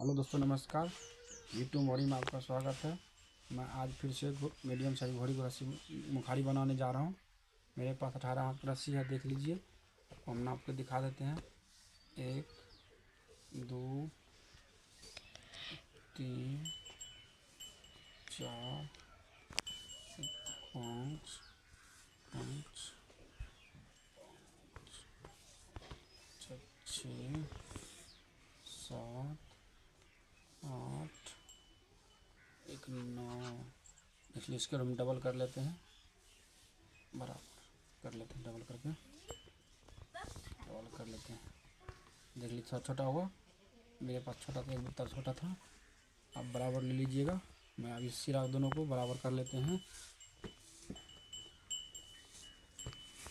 Hello दोस्तों, नमस्कार। YouTube घोड़ी में आपका स्वागत है। मैं आज फिर से मीडियम साइज घोड़ी को रस्सी मुखाड़ी बनाने जा रहा हूँ। मेरे पास 18 हाथ रस्सी है, देख लीजिए। हम नाप के दिखा देते हैं। 1 2 3 4 5 5 6 7 8 1 9। इसलिए इसके हम डबल कर लेते हैं, बराबर कर लेते हैं, डबल करके डबल कर लेते हैं। देख लीजिए, थोड़ा छोटा हुआ। मेरे पास छोटा था, एक बित्ता छोटा था। आप बराबर ले लीजिएगा। मैं अभी सिरा दोनों को बराबर कर लेते हैं।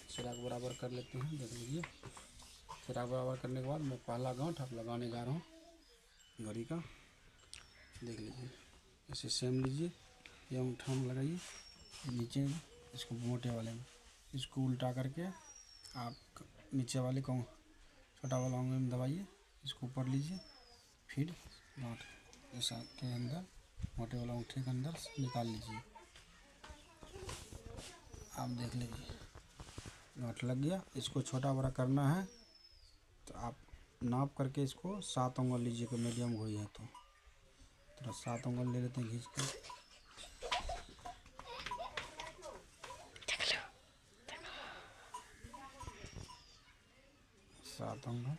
सिरा को बराबर कर लेते हैं। देख लीजिए, सिरा बराबर करने के बाद मैं पहला गांठ अब लगाने जा रहा हूँ घड़ी का। देख लीजिए, इसे सेम लीजिए, ये अंगूठा में लगाइए नीचे, इसको मोटे वाले में इसको उल्टा करके आप नीचे वाले को छोटा वाला अंगूठे में दबाइए, इसको ऊपर लीजिए, फिर गांठ ऐसा के अंदर मोटे वाला अंगूठे के अंदर से निकाल लीजिए। आप देख लीजिए, गांठ लग गया। इसको छोटा बड़ा करना है तो आप नाप करके इसको 7 उंगल लीजिए। मीडियम घोड़ी है तो थोड़ा 7 उंगल ले लेते हैं खींच कर। 7 उंगल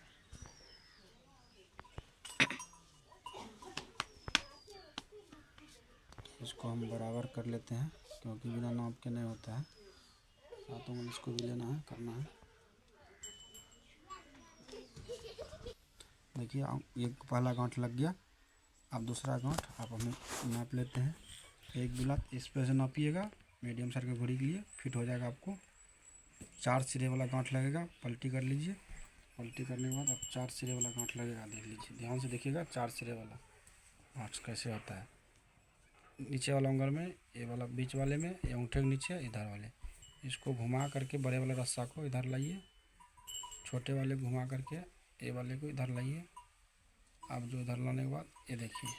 इसको हम बराबर कर लेते हैं, क्योंकि बिना नाप के नहीं होता है। 7 उंगल इसको भी लेना है, करना है। देखिए, एक पहला गांठ लग गया। अब दूसरा गांठ आप हमें नाप लेते हैं। एक बिलात इस पर से नापिएगा, मीडियम साइज की घोड़ी के लिए फिट हो जाएगा। आपको 4 सिरे वाला गांठ लगेगा। पलटी कर लीजिए। पलटी करने के बाद अब 4 सिरे वाला गांठ लगेगा। देख लीजिए, ध्यान से देखिएगा 4 सिरे वाला गांठ कैसे होता है। नीचे वाला उंगल में, ये वाला बीच वाले में, ये अंगूठे के नीचे इधर वाले, इसको घुमा करके बड़े वाले रस्सा को इधर लाइए, छोटे वाले घुमा करके ये वाले को इधर लाइए। अब जो इधर लाने के बाद ये देखिए,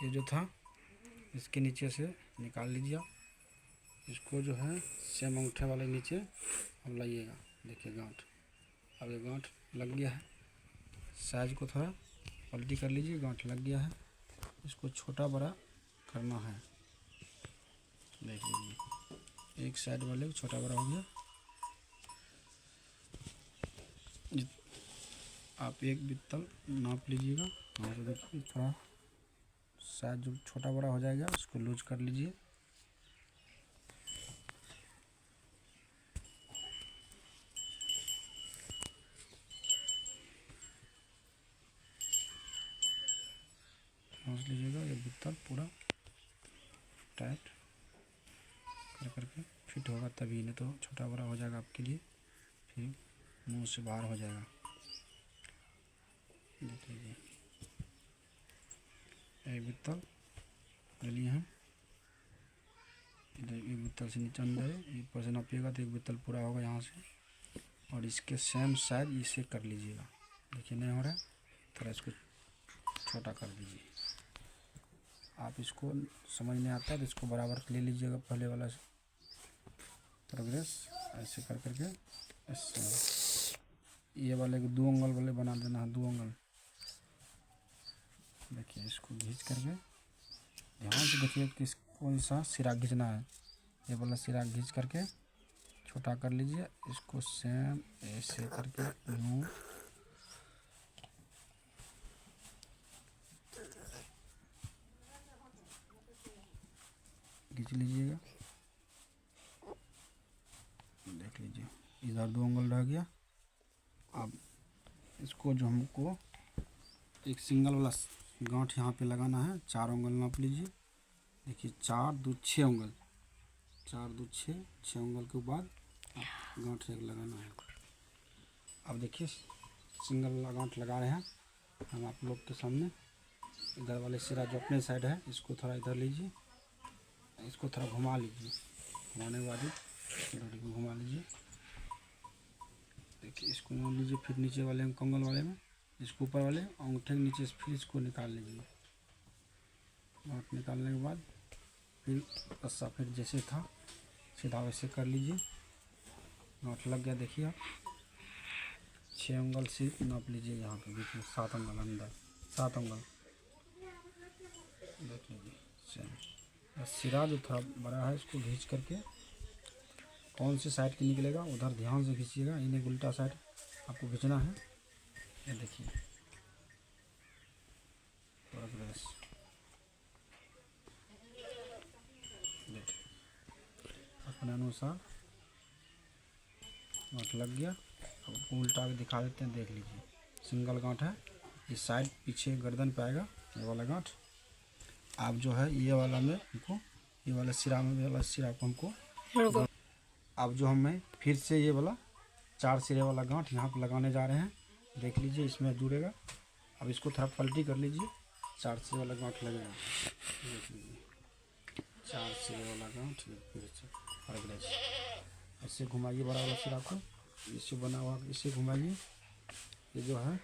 ये जो था इसके नीचे से निकाल लीजिए। इसको जो है सेम अंगूठे वाले नीचे अब लाइएगा। देखिए गांठ, अब ये गांठ लग गया है। साइज को थोड़ा पलटी कर लीजिए, गांठ लग गया है। इसको छोटा बड़ा करना है। देख लीजिए, एक साइड वाले छोटा बड़ा हो गया। आप एक बित्तल नाप लीजिएगा। वहाँ से देखिए, थोड़ा साइज जो छोटा बड़ा हो जाएगा उसको लूज कर लीजिए। समझ लीजिएगा, ये बित्तल पूरा टाइट कर करके फिट होगा तभी, नहीं तो छोटा बड़ा हो जाएगा आपके लिए, फिर मुंह से बाहर हो जाएगा। देख लीजिए, एक बित्तल ले लिए हम। इधर एक बित्तल से नीचे अंदर है, ऊपर से नापिएगा तो एक बित्तल पूरा होगा यहाँ से। और इसके सेम साइज इसे कर लीजिएगा। देखिए नहीं हो रहा है, थोड़ा इसको छोटा कर दीजिए। आप इसको समझ नहीं आता तो इसको बराबर ले लीजिएगा पहले वाला से। प्रोग्रेस ऐसे कर करके ऐसे ये वाले को 2 उंगल वाले बना देना है, 2 उंगल। देखिए, इसको घींच करके ध्यान से देखिए किस कौन सा सिरा खींचना है। ये वाला सिरा घींच करके छोटा कर लीजिए। इसको सेम ऐसे करके यूँ खींच लीजिएगा। देख लीजिए, इधर 2 उंगल रह गया। अब इसको जो हमको एक सिंगल वाला गांठ यहाँ पे लगाना है, 4 उंगल नाप लीजिए। देखिए, 4 2 6 उंगल, 4 2 6 6 उंगल के बाद आप गांठ एक लगाना है। अब देखिए, सिंगल वाला गांठ लगा रहे हैं हम आप लोग के सामने। इधर वाले सिरा जो अपने साइड है इसको थोड़ा इधर लीजिए, इसको थोड़ा घुमा लीजिए। घुमाने के बाद घड़ी को घुमा लीजिए। देखिए, इसको मोड़ लीजिए, फिर नीचे वाले में कंगल वाले में इसको ऊपर वाले अंगूठे के नीचे से फिर इसको निकाल लीजिए। गांठ निकालने के बाद फिर रस्सा फिर जैसे था सीधा वैसे कर लीजिए। गांठ लग गया, देखिए आप 6 उंगल से नाप लीजिए। यहाँ पे बीच में 7 उंगल अंदर, 7 उंगल देख लीजिए। सेम सिरा जो थोड़ा बड़ा है इसको खींच करके कौन सी साइड की निकलेगा उधर ध्यान से खींचिएगा। इन्हें उल्टा साइड आपको खींचना है। ये देखिए प्रोग्रेस, देखिए अपने अनुसार गांठ लग गया। अब आपको उल्टा के दिखा देते हैं, देख लीजिए। सिंगल गांठ है, इस साइड पीछे गर्दन पे आएगा ये वाला गांठ। आप जो है ये वाला में हमको, ये वाला सिरा में, ये वाला सिरा को हमको, अब जो हमें फिर से ये वाला 4 सिरे वाला गांठ यहाँ पे लगाने जा रहे हैं। देख लीजिए इसमें जुड़ेगा। अब इसको थोड़ा पलटी कर लीजिए, 4 सिरे वाला गांठ लगेगा। देख लीजिए 4 सिरे वाला गांठ फिर से प्रोग्रेस। ऐसे घुमाइए बड़ा वाला सिरा को, इससे बना हुआ इसे घुमाइए। ये जो है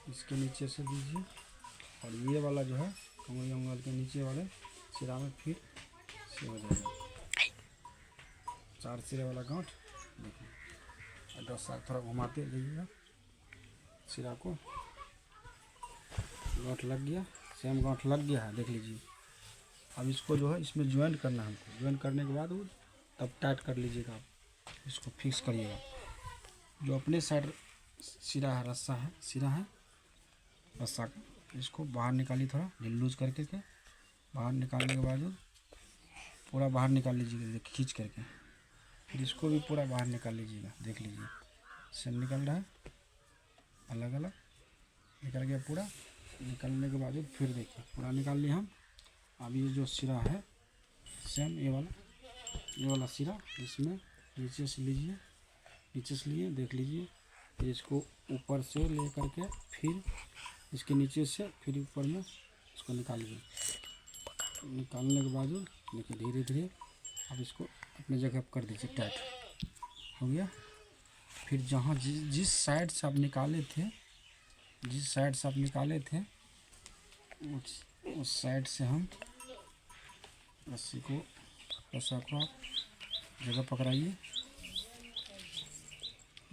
इसके नीचे से दीजिए और ये वाला जो है कमर उंगल के नीचे वाले सिरा में फिर से हो जाएगा 4 सिरे वाला गांठ। देखिए और 10 साल थोड़ा घुमाते रहिएगा सिरा को। गांठ लग गया, सेम गांठ लग गया है, देख लीजिए। अब इसको जो है इसमें ज्वाइंट करना है हमको। ज्वाइंट करने के बाद वो तब टाइट कर लीजिएगा। आप इसको फिक्स करिएगा। जो अपने साइड सिरा है, रस्सा है, सिरा है रस्सा का, इसको बाहर निकालिए थोड़ा लूज करके के। बाहर निकालने के बाद पूरा बाहर निकाल लीजिएगा खींच करके। फिर इसको भी पूरा बाहर निकाल लीजिएगा, देख लीजिए सेम निकल रहा है। अलग अलग निकल गया पूरा। निकलने के बाद फिर देखिए पूरा निकाल लिया हम। अब ये जो सिरा है सेम ये वाला सिरा इसमें नीचे से लीजिए, नीचे से लिए देख लीजिए। फिर इसको ऊपर से ले करके फिर इसके नीचे से फिर ऊपर में इसको निकालिए। निकालने के बाद देखिए धीरे धीरे अब इसको अपनी जगह पर कर दीजिए, टाइट हो गया। फिर जहाँ जिस साइड से आप निकाले थे, जिस साइड से आप निकाले थे उस साइड से हम रस्सी को, रस्सा को आप जगह पकड़ाइए।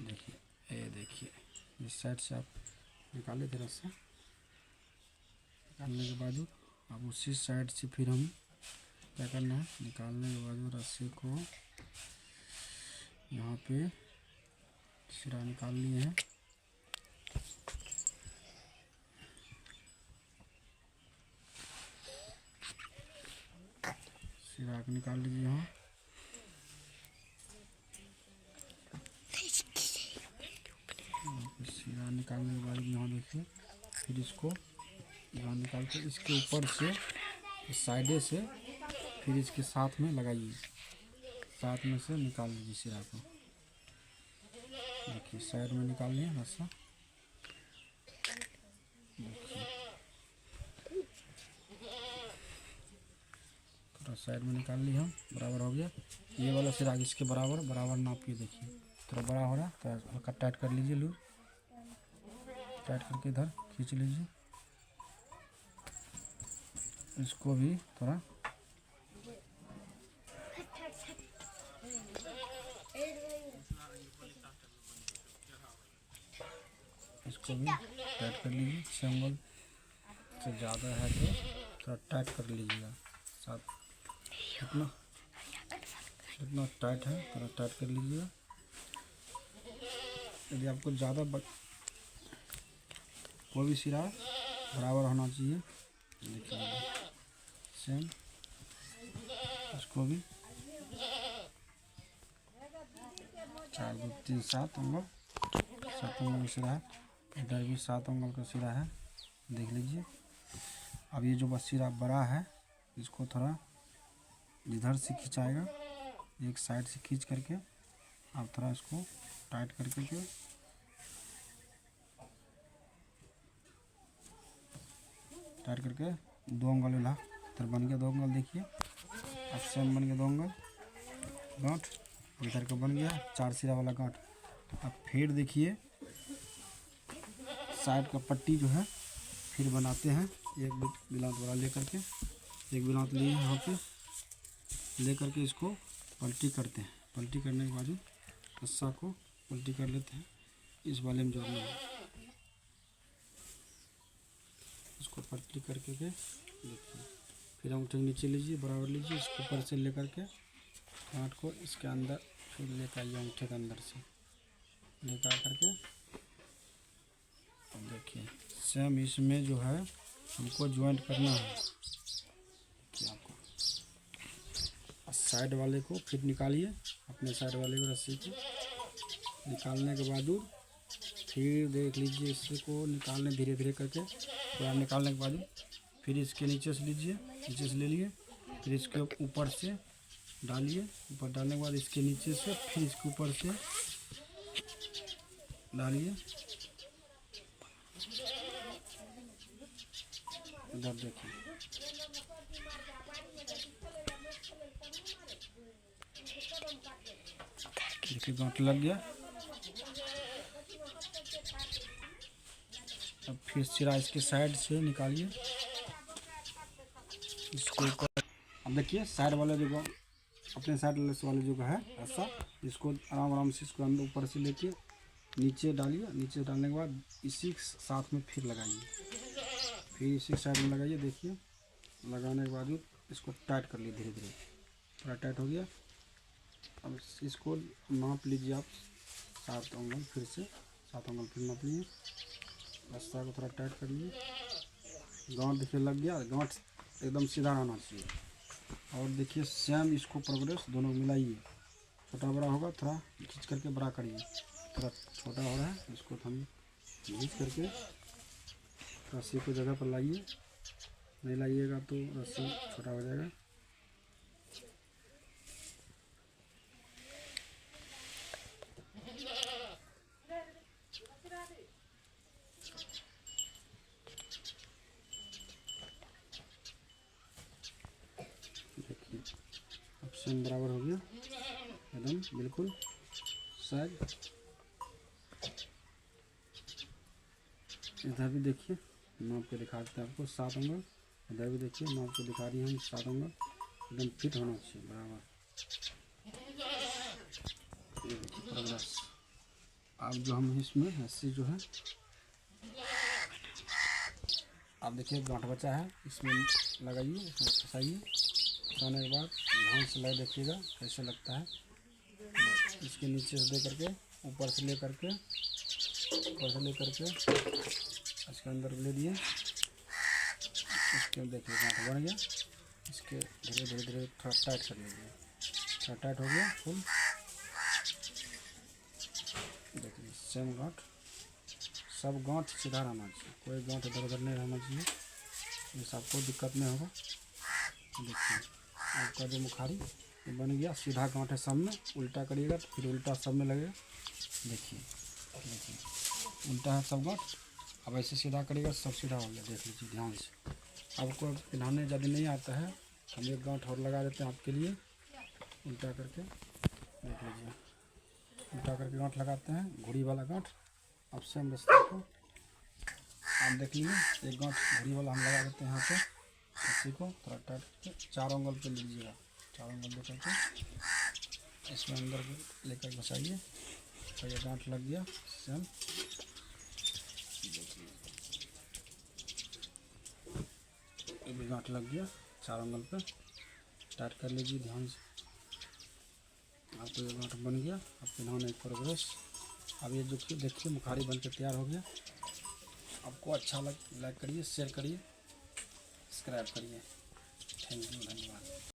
देखिए ये देखिए जिस साइड से आप निकाले थे रस्सा, निकालने के बाद अब उसी साइड से फिर हम क्या करना है, निकालने के बाद रस्से को यहाँ पे सिरा निकाल लिए हैं। सिरा को निकाल लीजिए यहाँ। सिरा निकालने के बाद यहाँ देखिए फिर इसको यहाँ निकाल के इसके ऊपर से इस साइडे से फिर इसके साथ में लगाइए, साथ में से निकाल लीजिए सिरा को। देखिए साइड में निकाल लिया रस्सा, देखिए थोड़ा साइड में निकाल लिया हम, बराबर हो गया। ये वाला सिरा इसके बराबर बराबर नापिए। देखिए थोड़ा बड़ा हो रहा है तो हल्का टाइट कर लीजिए, लूज टाइट करके इधर खींच लीजिए। इसको भी थोड़ा इसको भी टाइट कर लीजिए। 6 उंगल से ज़्यादा है तो थोड़ा टाइट कर लीजिएगा। साथ जितना जितना टाइट है थोड़ा टाइट कर लीजिएगा। यदि आपको ज़्यादा कोई भी सिरा बराबर होना चाहिए। देखिए सेम इसको भी 4 2 3 7 उंगल, 7 उंगल का सिरा है। इधर भी 7 उंगल का सिरा है, देख लीजिए। अब ये जो बस सिरा बड़ा है इसको थोड़ा इधर से खिंचाएगा, एक साइड से खींच करके आप थोड़ा इसको टाइट करके टाइट करके 2 उंगल वाला इधर बन गया 2 उंगल। देखिए अब सेम बन गया 2 उंगल गांठ। इधर का बन गया 4 सिरा वाला गांठ। अब फिर देखिए साइड का पट्टी जो है फिर बनाते हैं। एक बिलात वाला लेकर के, एक बिलात लिए यहाँ पे लेकर के इसको पलटी करते हैं। पलटी करने के बाद रस्सा को पलटी कर लेते हैं। इस वाले में जोड़ना है, इसको पलटी करके के देखिए। फिर अंगूठे के नीचे लीजिए, बराबर लीजिए, इसको ऊपर से लेकर के गांठ को इसके अंदर फिर लेकर आइए, अंगूठे के अंदर से लेकर करके। अब देखिए सेम इसमें जो है हमको ज्वाइंट करना है कि आपको साइड वाले को फिर निकालिए, अपने साइड वाले को रस्सी को निकालने के बाद फिर देख लीजिए, इसको निकालने धीरे धीरे करके पूरा निकालने के बाद फिर इसके नीचे से लीजिए, नीचे से ले लिए, फिर इसके ऊपर से डालिए, ऊपर डालने के बाद इसके नीचे से फिर इसके ऊपर से डालिए। इधर देखिए देखिए गांठ लग गया। अब फिर सिरा इसके साइड से निकालिए, इसको ऊपर। अब देखिए साइड वाला जो अपने साइड वाले जो है ऐसा, इसको आराम आराम से इसको अंदर ऊपर से लेके नीचे डालिए। नीचे डालने के बाद इसी साथ में फिर लगाइए, फिर इसी साइड में लगाइए। देखिए लगाने के बाद इसको टाइट कर लिए धीरे धीरे, पूरा टाइट हो गया। अब इसको नाप लीजिए आप 7 उंगल, फिर से 7 उंगल फिर नाप लिए। रस्सा को थोड़ा टाइट कर लिए। गांठ देखिए लग गया, गांठ एकदम सीधा रहना चाहिए। और देखिए सेम इसको प्रोग्रेस दोनों मिलाइए। छोटा बड़ा होगा थोड़ा खींच करके बड़ा करिए, थोड़ा छोटा हो रहा है इसको हम खींच करके रस्सी को जगह पर लाइए। नहीं लाइएगा तो रस्सी छोटा हो जाएगा। देखिए अब सेम बराबर हो गया एकदम बिल्कुल साइड। इधर भी देखिए नाप के दिखा देते हैं आपको 7 उंगल। इधर भी देखिए नाप को दिखा रही है हम 7 उंगल, एकदम फिट होना चाहिए बराबर। अब जो हम इसमें रस्सी जो है आप देखिए गांठ बचा है, इसमें लगाइए, इसमें फंसाइए। फंसाने के बाद ध्यान से लग देखिएगा कैसे लगता है। इसके नीचे से दे करके ऊपर से ले करके इसके अंदर ले दिए। इसके देखिए गांठ बन गया। इसके धीरे धीरे धीरे थोड़ा टाइट कर लीजिए, थोड़ा टाइट हो गया फुल। देखिए सेम गांठ, सब गांठ सीधा रहना चाहिए, कोई गांठ इधर उधर नहीं रहना चाहिए, जिससे आपको दिक्कत नहीं होगा। देखिए आपका जो मुखारी बन गया, सीधा गांठ है सब में। उल्टा करिएगा तो फिर उल्टा सब में लगेगा। देखिए उल्टा है सब गांठ, अब ऐसे सीधा करिएगा सब सीधा हो गया। देख लीजिए ध्यान से। आपको पिन्हाने ज़्यादा नहीं आता है, हम एक गांठ और लगा देते हैं आपके लिए। उल्टा करके देख लीजिए, उल्टा करके गांठ लगाते हैं, घुड़ी वाला गांठ। अब सेम रस्ते को आप देख लीजिए, एक गांठ घुड़ी वाला हम लगा देते हैं यहाँ पे। रस्सी को थोड़ा टाइट करके 4 उंगल पे लीजिएगा, 4 उंगल लेकर के इसमें अंदर लेकर घुसाइए। तो ये गांठ लग गया सेम। ये भी गांठ लग गया 4 उंगल पे, टाइट कर लीजिए ध्यान से। आपको ये गांठ बन गया। अब पिन्हाने प्रोग्रेस। अब ये जो देखिए मुखारी बन के तैयार हो गया। आपको अच्छा लाइक करिए, शेयर करिए, सब्सक्राइब करिए। थैंक यू, धन्यवाद।